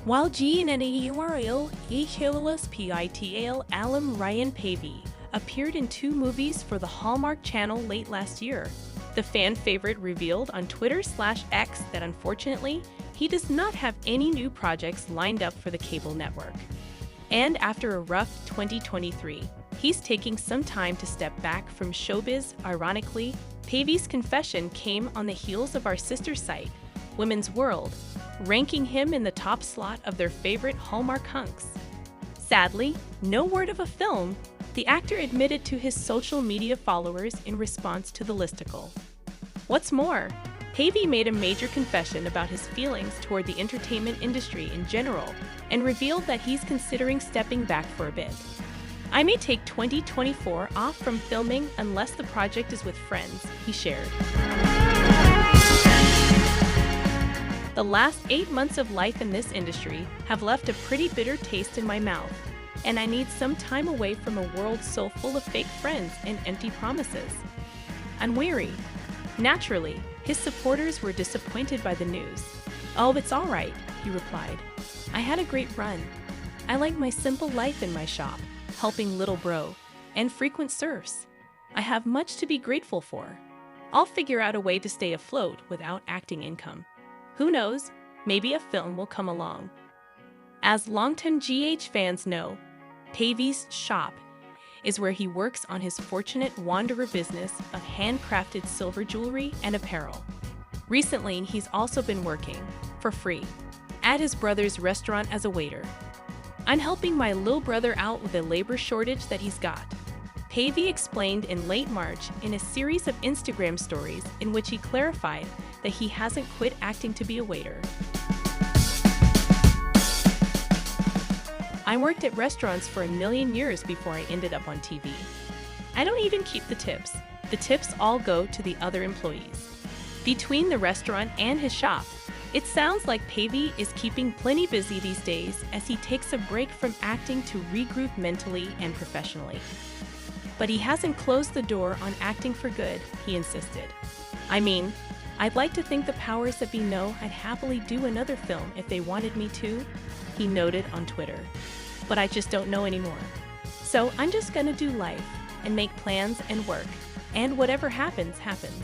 While G and URL PITAL alum Ryan Paevey appeared in 2 movies for the Hallmark Channel late last year, the fan favorite revealed on Twitter/X that unfortunately, he does not have any new projects lined up for the cable network. And after a rough 2023, he's taking some time to step back from showbiz. Ironically, Paevey's confession came on the heels of our sister site, Women's World, ranking him in the top slot of their favorite Hallmark hunks. Sadly, no word of a film, the actor admitted to his social media followers in response to the listicle. What's more, Paevey made a major confession about his feelings toward the entertainment industry in general and revealed that he's considering stepping back for a bit. "I may take 2024 off from filming unless the project is with friends," he shared. "The last 8 months of life in this industry have left a pretty bitter taste in my mouth, and I need some time away from a world so full of fake friends and empty promises. I'm weary." Naturally, his supporters were disappointed by the news. "Oh, it's all right," he replied. "I had a great run. I like my simple life in my shop, helping little bro, and frequent surfs. I have much to be grateful for. I'll figure out a way to stay afloat without acting income. Who knows, maybe a film will come along." As longtime GH fans know, Paevey's shop is where he works on his fortunate wanderer business of handcrafted silver jewelry and apparel. Recently, he's also been working, for free, at his brother's restaurant as a waiter. "I'm helping my little brother out with a labor shortage that he's got," Paevey explained in late March in a series of Instagram stories in which he clarified that he hasn't quit acting to be a waiter. "I worked at restaurants for a million years before I ended up on TV. I don't even keep the tips. The tips all go to the other employees." Between the restaurant and his shop, it sounds like Paevey is keeping plenty busy these days as he takes a break from acting to regroup mentally and professionally. But he hasn't closed the door on acting for good, he insisted. "I mean, I'd like to think the powers that be know I'd happily do another film if they wanted me to," he noted on Twitter. "But I just don't know anymore. So I'm just gonna do life and make plans and work, and whatever happens, happens."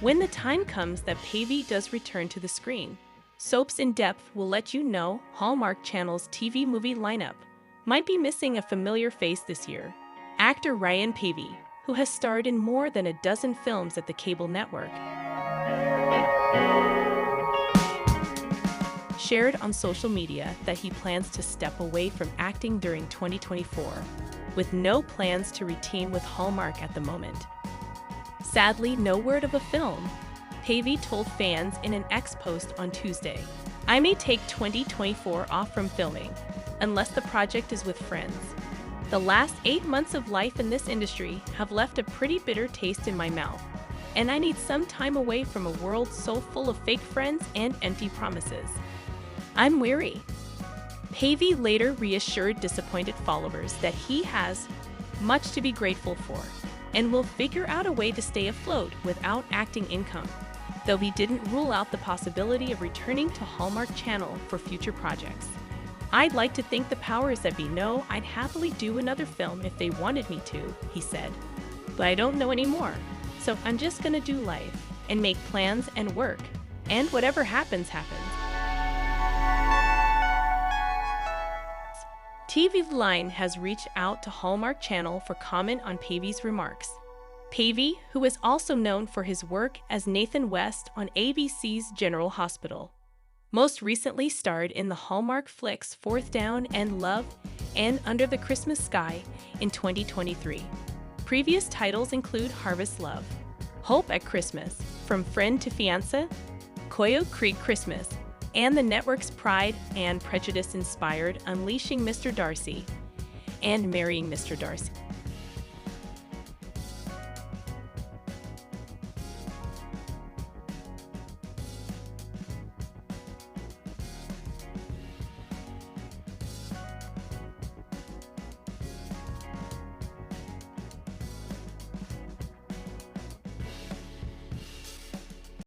When the time comes that Paevey does return to the screen, Soaps in Depth will let you know Hallmark Channel's TV movie lineup might be missing a familiar face this year. Actor Ryan Paevey, who has starred in more than a dozen films at the cable network, shared on social media that he plans to step away from acting during 2024, with no plans to reteam with Hallmark at the moment. Sadly, no word of a film, Paevey told fans in an X post on Tuesday. "I may take 2024 off from filming, unless the project is with friends. The last 8 months of life in this industry have left a pretty bitter taste in my mouth, and I need some time away from a world so full of fake friends and empty promises. I'm weary." Paevey later reassured disappointed followers that he has much to be grateful for and will figure out a way to stay afloat without acting income, though he didn't rule out the possibility of returning to Hallmark Channel for future projects. "I'd like to think the powers that be know I'd happily do another film if they wanted me to," he said. "But I don't know anymore, so I'm just gonna do life and make plans and work, and whatever happens, happens." TV Line has reached out to Hallmark Channel for comment on Paevey's remarks. Paevey, who is also known for his work as Nathan West on ABC's General Hospital, most recently starred in the Hallmark flicks Fourth Down and Love and Under the Christmas Sky in 2023. Previous titles include Harvest Love, Hope at Christmas, From Friend to Fiancé, Coyote Creek Christmas, and the network's Pride and Prejudice-inspired Unleashing Mr. Darcy and Marrying Mr. Darcy.